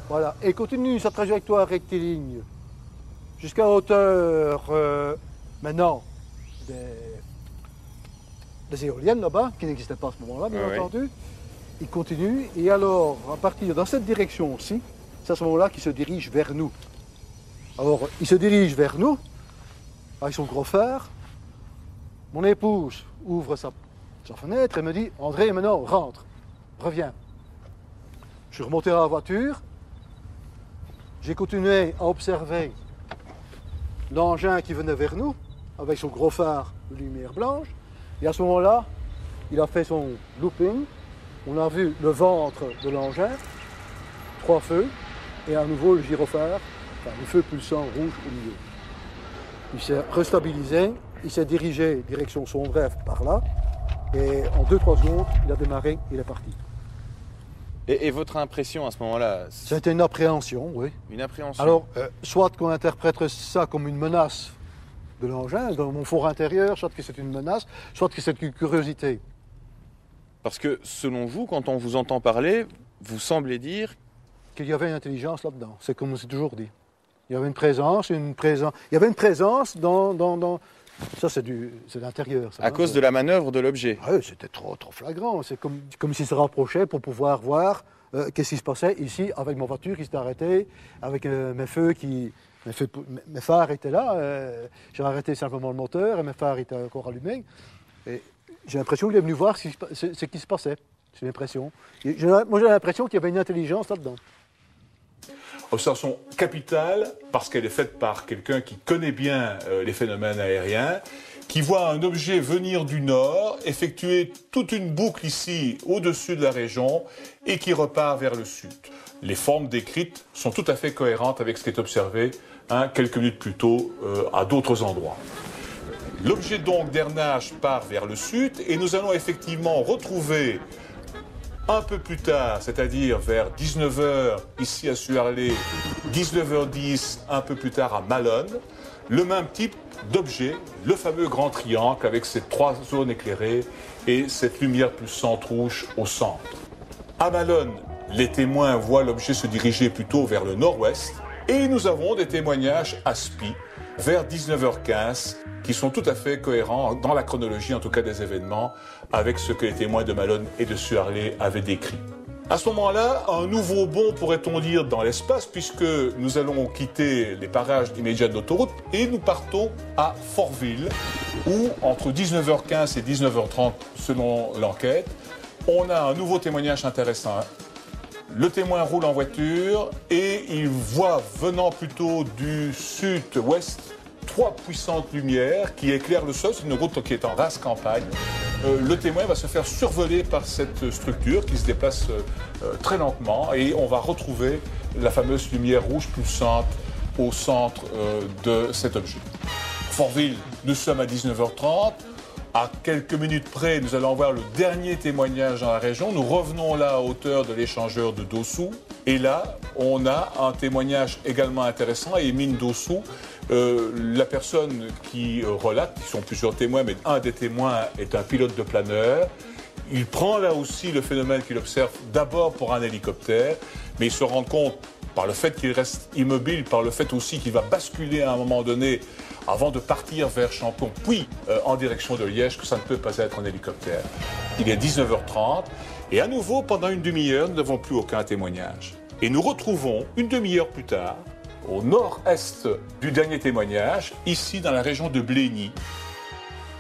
Voilà, et continue sa trajectoire rectiligne jusqu'à hauteur, maintenant, des éoliennes là-bas, qui n'existaient pas à ce moment-là, bien entendu. Il continue, et alors, à partir dans cette direction-ci, c'est à ce moment-là qu'il se dirige vers nous. Alors, il se dirige vers nous, avec son gros phare. Mon épouse ouvre sa fenêtre et me dit, André, maintenant, rentre, reviens. Je suis remonté à la voiture. J'ai continué à observer l'engin qui venait vers nous, avec son gros phare de lumière blanche. Et à ce moment-là, il a fait son looping. On a vu le ventre de l'engin, 3 feux, et à nouveau le gyrophare, enfin le feu pulsant rouge au milieu. Il s'est restabilisé, il s'est dirigé direction son rêve par là, et en 2-3 secondes, il a démarré, il est parti. Et votre impression à ce moment-là? C'était une appréhension, oui. Une appréhension. Alors, soit qu'on interprète ça comme une menace de l'engin, dans mon fort intérieur, soit que c'est une menace, soit que c'est une curiosité. Parce que, selon vous, quand on vous entend parler, vous semblez dire qu'il y avait une intelligence là-dedans. C'est comme c'est toujours dit. Il y avait une présence, il y avait une présence dans... Ça, c'est l'intérieur. À cause de la manœuvre de l'objet. Ah oui, c'était trop flagrant. C'est comme s'il se rapprochait pour pouvoir voir qu'est-ce qui se passait ici avec ma voiture qui s'était arrêtée, avec mes feux qui... Mes phares étaient là. J'ai arrêté simplement le moteur et mes phares étaient encore allumés. Et j'ai l'impression qu'il est venu voir ce qui se passait. C'est l'impression. Moi, j'ai l'impression qu'il y avait une intelligence là-dedans. Observation capitale, parce qu'elle est faite par quelqu'un qui connaît bien les phénomènes aériens, qui voit un objet venir du nord, effectuer toute une boucle ici, au-dessus de la région, et qui repart vers le sud. Les formes décrites sont tout à fait cohérentes avec ce qui est observé quelques minutes plus tôt à d'autres endroits. L'objet donc d'Ernage part vers le sud, et nous allons effectivement retrouver un peu plus tard, c'est-à-dire vers 19h ici à Suarlé, 19h10 un peu plus tard à Malone, le même type d'objet, le fameux grand triangle avec ces 3 zones éclairées et cette lumière pulsante rouge au centre. À Malone, les témoins voient l'objet se diriger plutôt vers le nord-ouest et nous avons des témoignages à Spie vers 19h15 qui sont tout à fait cohérents dans la chronologie en tout cas des événements avec ce que les témoins de Malone et de Suarlé avaient décrit. À ce moment-là, un nouveau bond pourrait-on dire dans l'espace puisque nous allons quitter les parages immédiats de l'autoroute et nous partons à Fortville où entre 19h15 et 19h30 selon l'enquête, on a un nouveau témoignage intéressant. Le témoin roule en voiture et il voit venant plutôt du sud-ouest 3 puissantes lumières qui éclairent le sol. C'est une route qui est en race campagne. Le témoin va se faire survoler par cette structure qui se déplace très lentement et on va retrouver la fameuse lumière rouge pulsante au centre de cet objet. Fortville, nous sommes à 19h30. À quelques minutes près, nous allons voir le dernier témoignage dans la région. Nous revenons là à hauteur de l'échangeur de Dossou. Et là, on a un témoignage également intéressant à Émile Dossou. La personne qui relate, ils sont plusieurs témoins, mais un des témoins est un pilote de planeur. Il prend là aussi le phénomène qu'il observe d'abord pour un hélicoptère, mais il se rend compte par le fait qu'il reste immobile, par le fait aussi qu'il va basculer à un moment donné avant de partir vers Champon, puis en direction de Liège, que ça ne peut pas être un hélicoptère. Il est 19h30 et à nouveau, pendant une demi-heure, nous n'avons plus aucun témoignage. Et nous retrouvons une demi-heure plus tard, au nord-est du dernier témoignage, ici dans la région de Blény,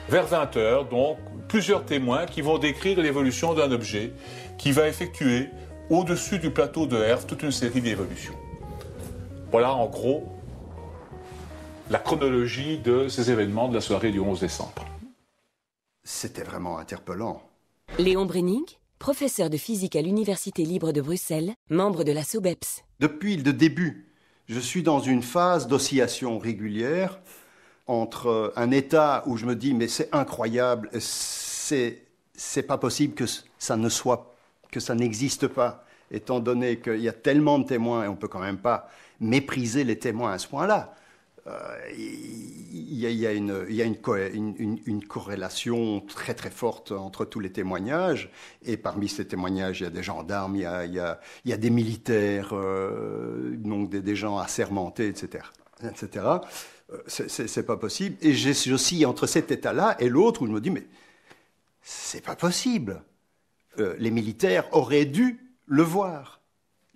vers 20h, donc plusieurs témoins qui vont décrire l'évolution d'un objet qui va effectuer au-dessus du plateau de Herve toute une série d'évolutions. Voilà en gros la chronologie de ces événements de la soirée du 11 décembre. C'était vraiment interpellant. Léon Brennig, professeur de physique à l'Université libre de Bruxelles, membre de la SOBEPS. Depuis le début, je suis dans une phase d'oscillation régulière entre un état où je me dis mais c'est incroyable, c'est pas possible que ça ne soit, que ça n'existe pas, étant donné qu'il y a tellement de témoins et on peut quand même pas mépriser les témoins à ce point-là. il y a une corrélation très très forte entre tous les témoignages. Et parmi ces témoignages, il y a des gendarmes, il y a des militaires, donc des gens assermentés, etc. C'est pas possible. Et j'ai aussi entre cet état-là et l'autre où je me dis, mais c'est pas possible. Les militaires auraient dû le voir.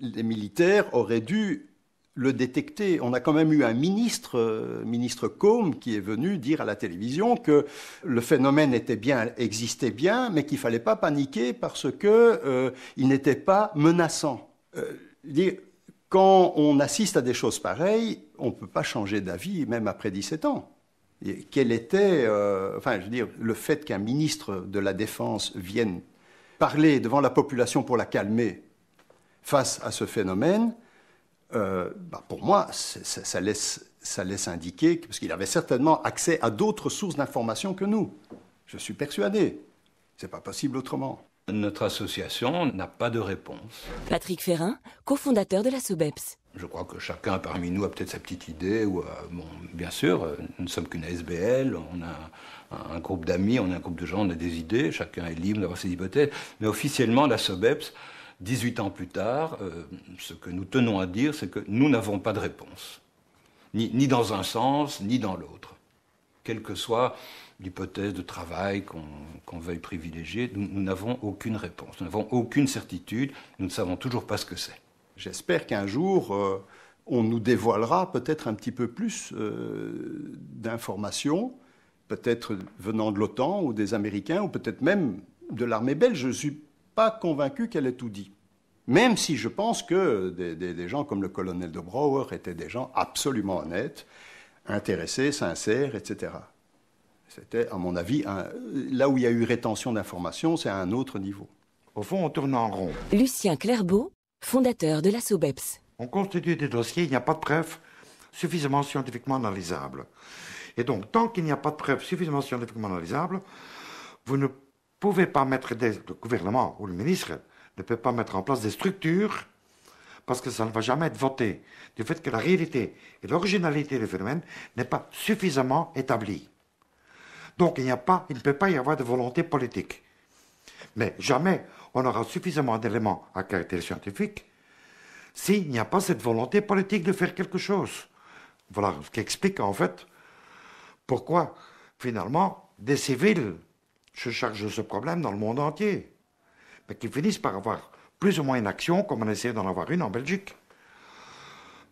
Les militaires auraient dû le détecter. On a quand même eu un ministre Côme, qui est venu dire à la télévision que le phénomène existait bien, mais qu'il ne fallait pas paniquer parce qu'il n'était pas menaçant. Quand on assiste à des choses pareilles, on ne peut pas changer d'avis, même après 17 ans. Et quel était, le fait qu'un ministre de la Défense vienne parler devant la population pour la calmer face à ce phénomène, pour moi, ça laisse indiquer, parce qu'il avait certainement accès à d'autres sources d'informations que nous. Je suis persuadé. C'est pas possible autrement. Notre association n'a pas de réponse. Patrick Ferrin, cofondateur de la SOBEPS. Je crois que chacun parmi nous a peut-être sa petite idée. Bien sûr, nous ne sommes qu'une ASBL, on a un groupe d'amis, on a un groupe de gens, on a des idées, chacun est libre d'avoir ses hypothèses. Mais officiellement, la SOBEPS, 18 ans plus tard, ce que nous tenons à dire, c'est que nous n'avons pas de réponse. Ni dans un sens, ni dans l'autre. Quelle que soit l'hypothèse de travail qu'on veuille privilégier, nous n'avons aucune réponse, nous n'avons aucune certitude, nous ne savons toujours pas ce que c'est. J'espère qu'un jour, on nous dévoilera peut-être un petit peu plus d'informations, peut-être venant de l'OTAN ou des Américains, ou peut-être même de l'armée belge. Je ne suis pas convaincu qu'elle ait tout dit. Même si je pense que des gens comme le colonel de Brouwer étaient des gens absolument honnêtes, intéressés, sincères, etc. C'était, à mon avis, là où il y a eu rétention d'informations, c'est à un autre niveau. Au fond, on tourne en rond. Lucien Clerbeau, fondateur de la SOBEPS. On constitue des dossiers, il n'y a pas de preuves suffisamment scientifiquement analysables. Et donc, tant qu'il n'y a pas de preuves suffisamment scientifiquement analysables, vous ne pouvez pas mettre le gouvernement ou le ministre ne peut pas mettre en place des structures parce que ça ne va jamais être voté du fait que la réalité et l'originalité du phénomène n'est pas suffisamment établie. Donc il ne peut pas y avoir de volonté politique. Mais jamais on aura suffisamment d'éléments à caractère scientifique s'il n'y a pas cette volonté politique de faire quelque chose. Voilà ce qui explique en fait pourquoi finalement des civils se chargent de ce problème dans le monde entier, mais qui finissent par avoir plus ou moins une action comme on essaie d'en avoir une en Belgique.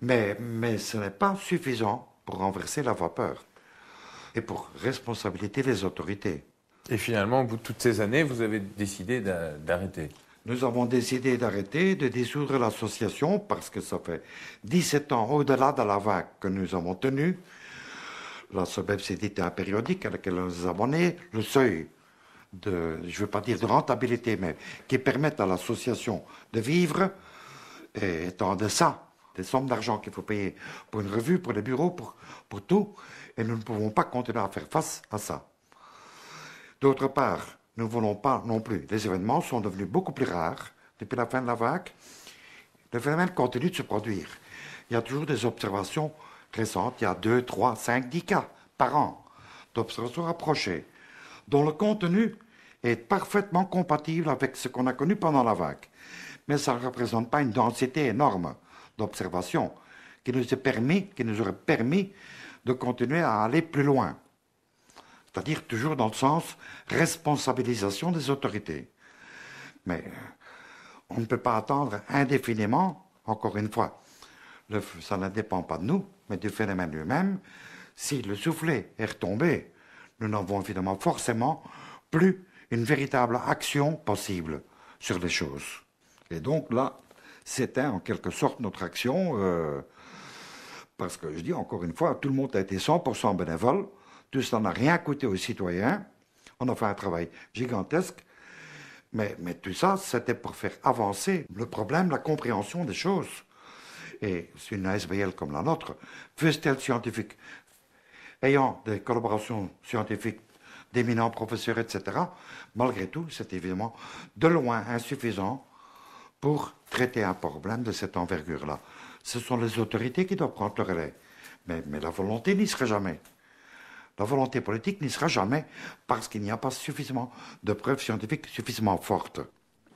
Mais ce n'est pas suffisant pour renverser la vapeur et pour responsabiliser les autorités. Et finalement, au bout de toutes ces années, vous avez décidé d'arrêter. Nous avons décidé d'arrêter, de dissoudre l'association parce que ça fait 17 ans au-delà de la vague que nous avons tenue. La SOBEPS était un périodique à laquelle nous abonnés. Le seuil je ne veux pas dire de rentabilité, mais qui permettent à l'association de vivre est en deçà des sommes d'argent qu'il faut payer pour une revue, pour les bureaux, pour tout. Et nous ne pouvons pas continuer à faire face à ça. D'autre part, nous ne voulons pas non plus. Les événements sont devenus beaucoup plus rares depuis la fin de la vague. Le phénomène continue de se produire. Il y a toujours des observations récentes. Il y a 2, 3, 5, 10 cas par an d'observations rapprochées, dont le contenu est parfaitement compatible avec ce qu'on a connu pendant la vague. Mais ça ne représente pas une densité énorme d'observations qui nous aurait permis de continuer à aller plus loin. C'est-à-dire toujours dans le sens responsabilisation des autorités. Mais on ne peut pas attendre indéfiniment, encore une fois, ça ne dépend pas de nous, mais du phénomène lui-même. Si le soufflet est retombé, nous n'avons évidemment forcément plus une véritable action possible sur les choses. Et donc là, c'était en quelque sorte notre action, parce que je dis encore une fois, tout le monde a été 100% bénévole, tout cela n'a rien coûté aux citoyens, on a fait un travail gigantesque, mais tout ça, c'était pour faire avancer le problème, la compréhension des choses. Et c'est une ASBL comme la nôtre, fût-elle scientifique, ayant des collaborations scientifiques d'éminents professeurs, etc., malgré tout, c'est évidemment de loin insuffisant pour traiter un problème de cette envergure-là. Ce sont les autorités qui doivent prendre le relais. Mais la volonté n'y sera jamais. La volonté politique n'y sera jamais parce qu'il n'y a pas suffisamment de preuves scientifiques suffisamment fortes.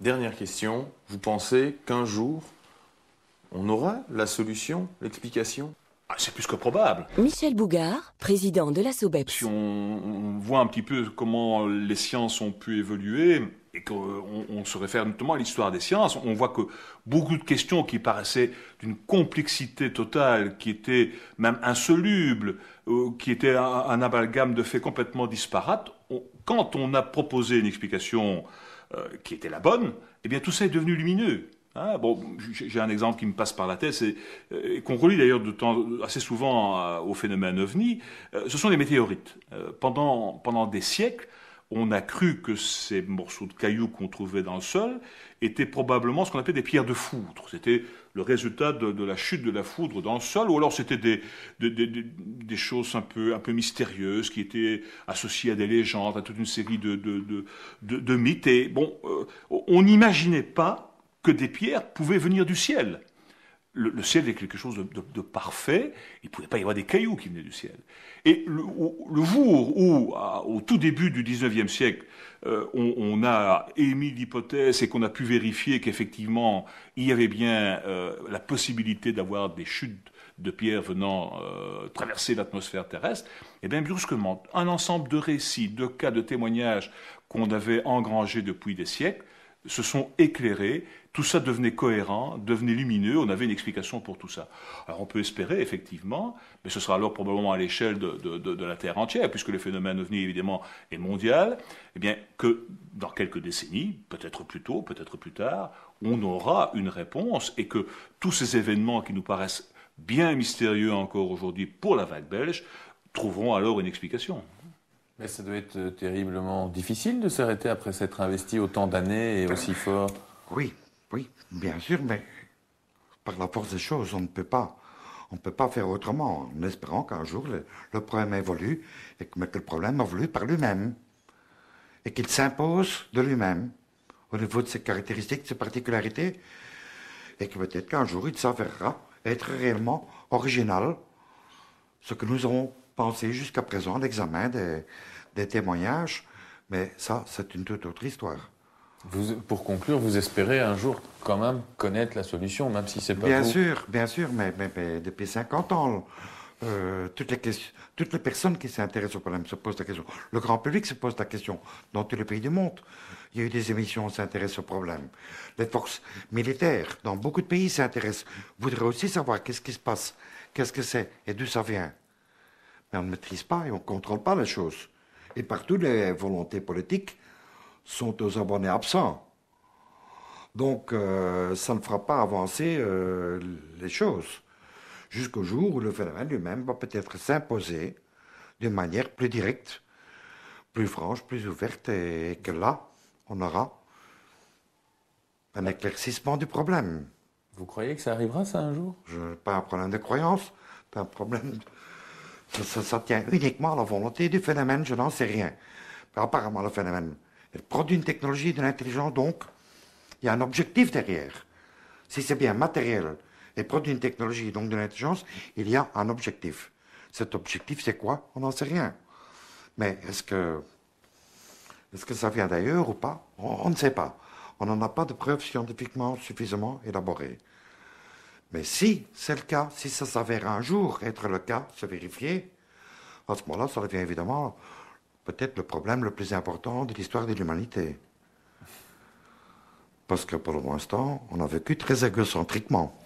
Dernière question, vous pensez qu'un jour, on aura la solution, l'explication ? C'est plus que probable. Michel Bougard, président de la SOBEPS. Si on voit un petit peu comment les sciences ont pu évoluer, et qu'on se réfère notamment à l'histoire des sciences, on voit que beaucoup de questions qui paraissaient d'une complexité totale, qui étaient même insolubles, qui étaient un amalgame de faits complètement disparates, quand on a proposé une explication qui était la bonne, eh bien tout ça est devenu lumineux. J'ai un exemple qui me passe par la tête, et qu'on relie d'ailleurs assez souvent au phénomène OVNI, ce sont les météorites. Pendant des siècles, on a cru que ces morceaux de cailloux qu'on trouvait dans le sol étaient probablement ce qu'on appelait des pierres de foudre. C'était le résultat de la chute de la foudre dans le sol, ou alors c'était des choses un peu mystérieuses qui étaient associées à des légendes, à toute une série de mythes. Et on n'imaginait pas que des pierres pouvaient venir du ciel. Le ciel est quelque chose de parfait, il ne pouvait pas y avoir des cailloux qui venaient du ciel. Et le jour où, au tout début du 19e siècle, on a émis l'hypothèse et qu'on a pu vérifier qu'effectivement, il y avait bien la possibilité d'avoir des chutes de pierres venant traverser l'atmosphère terrestre, et bien brusquement, un ensemble de récits, de cas, de témoignages qu'on avait engrangés depuis des siècles, se sont éclairés, tout ça devenait cohérent, devenait lumineux, on avait une explication pour tout ça. Alors on peut espérer, effectivement, mais ce sera alors probablement à l'échelle de la Terre entière, puisque le phénomène OVNI, évidemment, est mondial, eh bien, que dans quelques décennies, peut-être plus tôt, peut-être plus tard, on aura une réponse, et que tous ces événements qui nous paraissent bien mystérieux encore aujourd'hui pour la vague belge, trouveront alors une explication. Mais ça doit être terriblement difficile de s'arrêter après s'être investi autant d'années et aussi fort. Oui, bien sûr, mais par la force des choses, on ne peut pas faire autrement, en espérant qu'un jour le problème évolue, mais que le problème évolue par lui-même, et qu'il s'impose de lui-même, au niveau de ses caractéristiques, de ses particularités, et que peut-être qu'un jour il s'avérera être réellement original, ce que nous avons pensé jusqu'à présent, l'examen des témoignages, mais ça, c'est une toute autre histoire. Pour conclure, vous espérez un jour quand même connaître la solution, même si c'est pas bien vous. Bien sûr, mais depuis 50 ans, toutes les personnes qui s'intéressent au problème se posent la question. Le grand public se pose la question. Dans tous les pays du monde, il y a eu des émissions qui s'intéressent au problème. Les forces militaires, dans beaucoup de pays, s'intéressent. Voudraient aussi savoir qu'est-ce qui se passe, qu'est-ce que c'est et d'où ça vient. Mais on ne maîtrise pas et on ne contrôle pas les choses. Et partout, les volontés politiques sont aux abonnés absents. Donc, ça ne fera pas avancer les choses. Jusqu'au jour où le phénomène lui-même va peut-être s'imposer d'une manière plus directe, plus franche, plus ouverte, et que là, on aura un éclaircissement du problème. Vous croyez que ça arrivera, ça, un jour? Pas un problème de croyance, c'est un problème... Ça tient uniquement à la volonté du phénomène, je n'en sais rien. Mais apparemment, le phénomène, il produit une technologie, de l'intelligence, donc il y a un objectif derrière. Si c'est bien matériel et produit une technologie, donc de l'intelligence, il y a un objectif. Cet objectif, c'est quoi? On n'en sait rien. Mais est-ce que ça vient d'ailleurs ou pas? On ne sait pas. On n'en a pas de preuves scientifiquement suffisamment élaborées. Mais si c'est le cas, si ça s'avère un jour être le cas, se vérifier, à ce moment-là, ça devient évidemment peut-être le problème le plus important de l'histoire de l'humanité. Parce que pour l'instant, on a vécu très égocentriquement.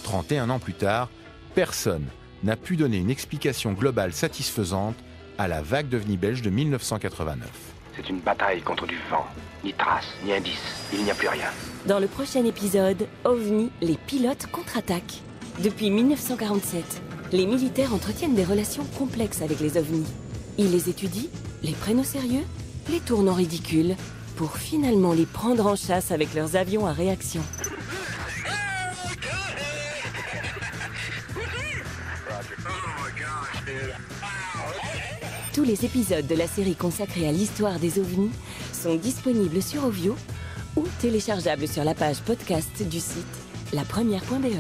31 ans plus tard, personne n'a pu donner une explication globale satisfaisante à la vague d'OVNI belge de 1989. C'est une bataille contre du vent. Ni trace, ni indice, il n'y a plus rien. Dans le prochain épisode, OVNI, les pilotes contre-attaquent. Depuis 1947, les militaires entretiennent des relations complexes avec les OVNI. Ils les étudient, les prennent au sérieux, les tournent en ridicule, pour finalement les prendre en chasse avec leurs avions à réaction. Tous les épisodes de la série consacrée à l'histoire des OVNI sont disponibles sur Ovio ou téléchargeables sur la page podcast du site lapremière.be.